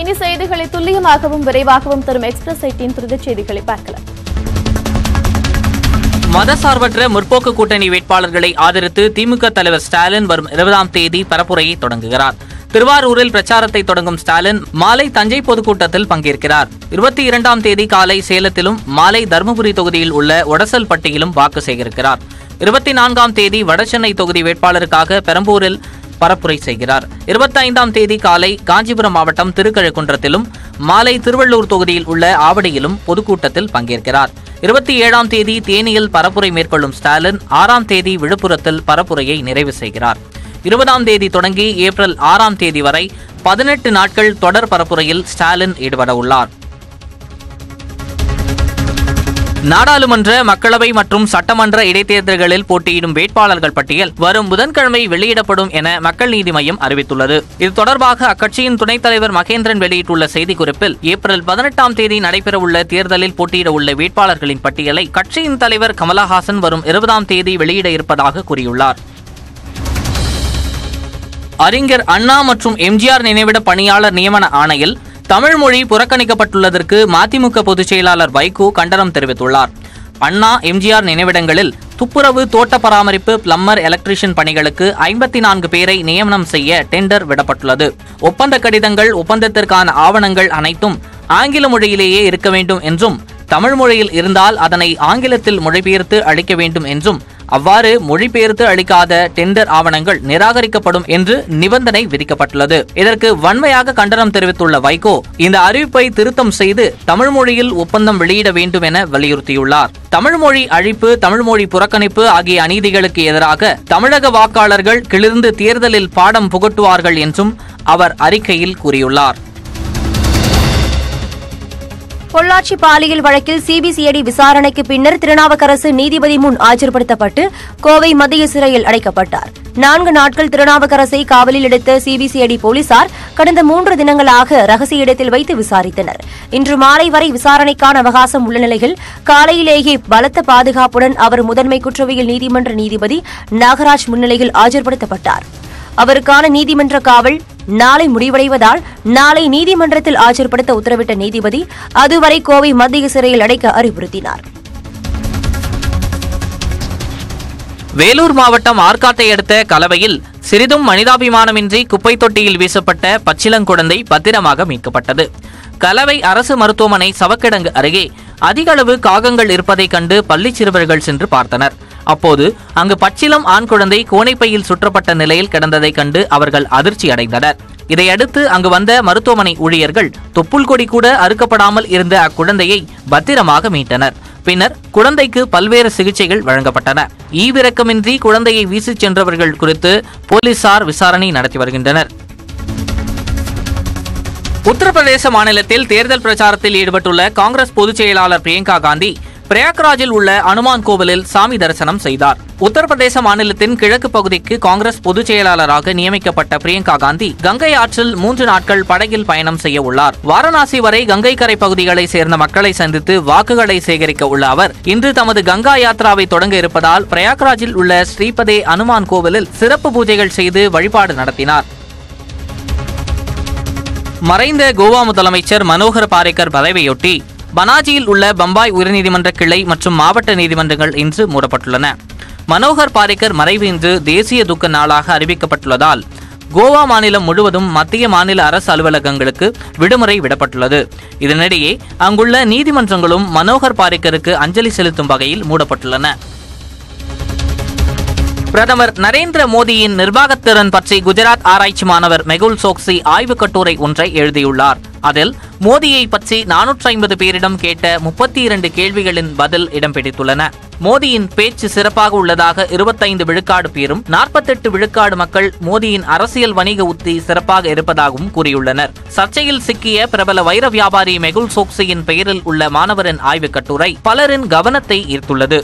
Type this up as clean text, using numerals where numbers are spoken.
இனி செய்திகளை துல்லியமாகவும் விரைவாகவும் தரும் எக்ஸ்பிரஸ் 18 துரித செய்திகளை பார்க்கலாம். மதசார்பற்ற முற்போக்கு கூட்டணி வேட்பாளர்களை ஆதரித்து திமுக தலைவர் ஸ்டாலின் வரும் 20ஆம் தேதி பரப்புரையை தொடங்குகிறார். திருவாரூரில் பிரச்சாரத்தை தொடங்கும் ஸ்டாலின் மாலை தஞ்சை பொதுக்கூட்டத்தில் பங்கேற்கிறார். 22ஆம் தேதி காலை சேலத்திலும் மாலை தருமபுரி தொகுதியில் உள்ள ஒடசல்பட்டியிலும் வாக்கு சேகரிக்கிறார். 24ஆம் தேதி வடசென்னை தொகுதி வேட்பாளருக்காக பெரம்பூரில் பரப்புரை செய்கிறார். 25ஆம் தேதி காலை காஞ்சிபுரம் மாவட்டம் திருக்கழுக்குன்றத்திலும் மாலை திருவள்ளூர் தொகுதியில் உள்ள ஆவடியிலும் பொதுக்கூட்டத்தில் பங்கேற்கிறார். 27ஆம் தேதி தேனியில் பரப்புரை மேற்கொள்ளும் ஸ்டாலின் 6ஆம் தேதி விழுப்புரத்தில் பரப்புரையை நிறைவு செய்கிறார். 20ஆம் தேதி தொடங்கி ஏப்ரல் 6ஆம் தேதி வரை 18 நாட்கள் தொடர் பரப்புரையில் ஸ்டாலின் ஈடுபட உள்ளார். நாடாளுமன்ற, மக்களவை மற்றும் சட்டமன்ற இடைத்தேர்தல்களில் போட்டியிடும் வேட்பாளர்கள் பட்டியல் வரும் புதன்கிழமை வெளியிடப்படும் என மக்கள் நீதி மய்யம் அறிவித்துள்ளது. இது தொடர்பாக அக்கட்சியின் துணைத் தலைவர் மகேந்திரன் வெளியிட்டுள்ள செய்திக்குறிப்பில், ஏப்ரல் 18ஆம் தேதி நடைபெறவுள்ள தேர்தலில் போட்டியிட உள்ள வேட்பாளர்களின் பட்டியலை கட்சியின் தலைவர் கமலஹாசன் வரும் 20ஆம் தேதி வெளியிட இருப்பதாக கூறியுள்ளார். அறிஞர் அண்ணா மற்றும் எம்ஜிஆர் நினைவிட பணியாளர் நியமன ஆணையில் தமிழ் மொழி புறக்கணிக்கப்பட்டுள்ளதற்கு மதிமுக பொதுச் செயலாளர் வைகோ கண்டனம் தெரிவித்துள்ளார். அண்ணா, எம்ஜிஆர் நினைவிடங்களில் துப்புரவு, தோட்ட பராமரிப்பு, பிளம்பர், எலக்ட்ரீஷியன் பணிகளுக்கு 54 பேரை நியமனம் செய்ய டெண்டர் விடப்பட்டுள்ளது. ஒப்பந்த கடிதங்கள், ஒப்பந்தத்திற்கான ஆவணங்கள் அனைத்தும் ஆங்கில மொழியிலேயே இருக்க வேண்டும் என்றும், தமிழ் மொழியில் இருந்தால் அதனை ஆங்கிலத்தில் மொழிபெயர்த்து அளிக்க வேண்டும் என்றும், அவ்வாறு மொழிபெயர்த்து அளிக்காத டெண்டர் ஆவணங்கள் நிராகரிக்கப்படும் என்று நிபந்தனை விதிக்கப்பட்டுள்ளது. இதற்கு வன்மையாக கண்டனம் தெரிவித்துள்ள வைகோ இந்த அறிவிப்பை திருத்தம் செய்து தமிழ் மொழியில் ஒப்பந்தம் வெளியிட வேண்டும் என வலியுறுத்தியுள்ளார். தமிழ் மொழி அழிப்பு, தமிழ் மொழி புறக்கணிப்பு ஆகிய அநீதிகளுக்கு எதிராக தமிழக வாக்காளர்கள் கிளர்ந்து தேர்தலில் பாடம் புகட்டுவார்கள் என்றும் அவர் அறிக்கையில் கூறியுள்ளார். பொள்ளாச்சி பாலியல் வழக்கில் சிபிசிஐடி விசாரணைக்கு பின்னர் திருநாவுக்கரசு நீதிபதி முன் ஆஜர்படுத்தப்பட்டு கோவை மத்திய சிறையில் அடைக்கப்பட்டார். 4 நாட்கள் திருநாவுக்கரசை காவலில் எடுத்த சிபிசிஐடி போலீசார் கடந்த 3 தினங்களாக ரகசிய இடத்தில் வைத்து விசாரித்தனர். இன்று மாலை வரை விசாரணைக்கான அவகாசம் உள்ள நிலையில் காலையிலேயே பலத்த பாதுகாப்புடன் அவர் முதன்மை குற்றவியல் நீதிமன்ற நீதிபதி நாகராஜ் முன்னிலையில் ஆஜர்படுத்தப்பட்டார். அவருக்கான நீதிமன்ற காவல் நாளை முடிவடைவதால் நாளை நீதிமன்றத்தில் ஆஜர்படுத்த உத்தரவிட்ட நீதிபதி அதுவரை கோவை மத்திய சிறையில் அடைக்க அறிவுறுத்தினார். வேலூர் மாவட்டம் ஆற்காட்டை அடுத்த கலவையில் சிறிதும் மனிதாபிமானமின்றி குப்பை தொட்டியில் வீசப்பட்ட பச்சிளங்குழந்தை பத்திரமாக மீட்கப்பட்டது. கலவை அரசு மருத்துவமனை சவக்கிடங்கு அருகே அதிக அளவு காகங்கள் இருப்பதைக் கண்டு பள்ளி சிறுவர்கள் சென்று பார்த்தனர். அப்போது அங்கு பச்சிளம் ஆண் குழந்தை கோணைப்பையில் சுற்றப்பட்ட நிலையில் கிடந்ததைக் கண்டு அவர்கள் அதிர்ச்சி அடைந்தனர். இதையடுத்து அங்கு வந்த மருத்துவமனை ஊழியர்கள் தொப்புள் கொடி கூட அறுக்கப்படாமல் இருந்த அக்குழந்தையை பத்திரமாக மீட்டனர். பின்னர் குழந்தைக்கு பல்வேறு சிகிச்சைகள் வழங்கப்பட்டன. ஈவிரக்கமின்றி குழந்தையை வீசிச் சென்றவர்கள் குறித்து போலீசார் விசாரணை நடத்தி வருகின்றனர். உத்தரப்பிரதேச மாநிலத்தில் தேர்தல் பிரச்சாரத்தில் ஈடுபட்டுள்ள காங்கிரஸ் பொதுச் செயலாளர் பிரியங்கா காந்தி பிரயாக்ராஜில் உள்ள அனுமான் கோவிலில் சாமி தரிசனம் செய்தார். உத்தரப்பிரதேச மாநிலத்தின் கிழக்கு பகுதிக்கு காங்கிரஸ் பொதுச் செயலாளராக நியமிக்கப்பட்ட பிரியங்கா காந்தி கங்கை ஆற்றில் 3 நாட்கள் படகில் பயணம் செய்ய உள்ளார். வாரணாசி வரை கங்கை கரை பகுதிகளை சேர்ந்த மக்களை சந்தித்து வாக்குகளை சேகரிக்க உள்ள அவர் இன்று தமது கங்கா யாத்ராவை தொடங்க இருப்பதால் பிரயாக்ராஜில் உள்ள ஸ்ரீபதே அனுமான் கோவிலில் சிறப்பு பூஜைகள் செய்து வழிபாடு நடத்தினார். மறைந்த கோவா முதலமைச்சர் மனோகர் பாரிக்கர் பதவியொட்டி பனாஜியில் உள்ள பம்பாய் உயர்நீதிமன்ற கிளை மற்றும் மாவட்ட நீதிமன்றங்கள் இன்று மூடப்பட்டுள்ளன. மனோகர் பாரிக்கர் மறைவு இன்று தேசிய துக்க நாளாக அறிவிக்கப்பட்டுள்ளதால் கோவா மாநிலம் முழுவதும் மத்திய மாநில அரசு அலுவலகங்களுக்கு விடுமுறை விடப்பட்டுள்ளது. இதனிடையே அங்குள்ள நீதிமன்றங்களும் மனோகர் பாரிக்கருக்கு அஞ்சலி செலுத்தும் வகையில் மூடப்பட்டுள்ளன. பிரதமர் நரேந்திர மோடியின் நிர்வாகத்திறன் பற்றி குஜராத் ஆராய்ச்சி மாணவர் மெகுல் சோக்சி ஆய்வுக் கட்டுரை ஒன்றை எழுதியுள்ளார். அதில் மோடியை பற்றி 450 பேரிடம் கேட்ட 32 கேள்விகளின் பதில் இடம் பிடித்துள்ளன. மோடியின் பேச்சு சிறப்பாக உள்ளதாக 25 விழுக்காடு பேரும் 48 விழுக்காடு மக்கள் மோடியின் அரசியல் வணிக உத்தி சிறப்பாக இருப்பதாகவும் கூறியுள்ளனர். சர்ச்சையில் சிக்கிய பிரபல வைர வியாபாரி மெகுல் சோக்சியின் பெயரில் உள்ள மாணவரின் ஆய்வுக் கட்டுரை பலரின் கவனத்தை ஈர்த்துள்ளது.